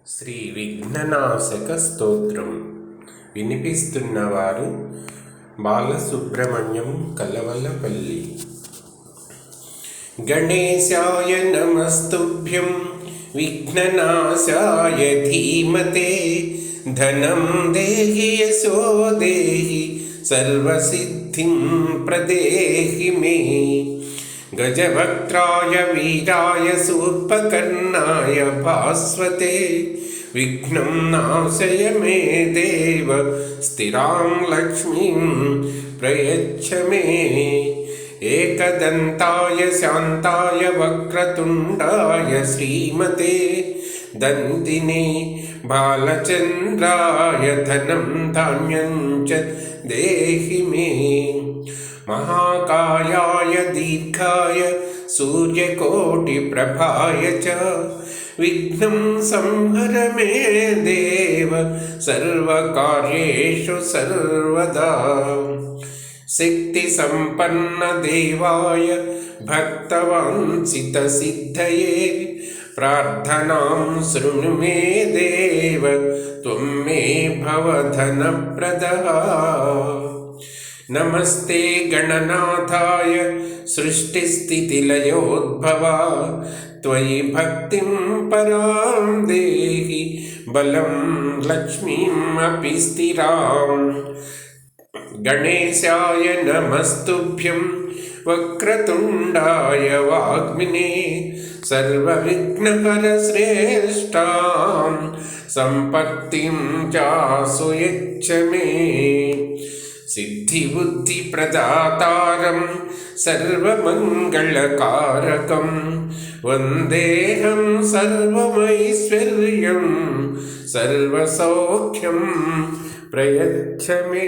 శ్రీ విఘ్ననాశక స్తోత్రం వినిపిస్తున్నవారు బాలసుబ్రహ్మణ్యం కలవలపల్లి. గణేశాయ నమస్తుభ్యం విఘ్ననాశాయ ధీమతే ధనం దేహి యశో దేహి సర్వసిద్ధిం ప్రదేహి మే. గజవక్త్రాయ వీరాయ శూర్పకర్ణాయ భాస్వతే విఘ్నం నాశయ మే దేవ స్థిరాం లక్ష్మీం ప్రయచ్చ మే. ఏకదంతాయ శాంతాయ వక్రతుండాయ శ్రీమతే దంతినే బాలచంద్రాయ ధనం ధాన్యం చ దేహి మే. మహాకాయాయ దీర్ఘాయ సూర్యకోటిప్రభాయ చ విఘ్నం సంహర మే దేవ సర్వకార్యేషు సర్వదా. శక్తి సంపన్న దేవాయ భక్తవాంఛిత సిద్ధయే ప్రార్థనాం శృణు మే దేవ త్వం మే భవ ధనప్రదః. నమస్తే గణనాథాయ సృష్టిస్థితిలయోద్భవా త్వయి భక్తిం పరాం దేహి బలం లక్ష్మీం అపి స్థిరాం. గణేశాయ నమస్తుభ్యం వక్రతుండాయ వాగ్మినే సర్వవిఘ్నహర శ్రేష్ఠాం సంపత్తిం చాసు యచ్చ మే. సిద్ధిబుద్ధి ప్రదాతారం సర్వమంగళకారకం వందేహం సర్వమైశ్వర్యం సర్వసౌఖ్యం ప్రయచ్చ మే.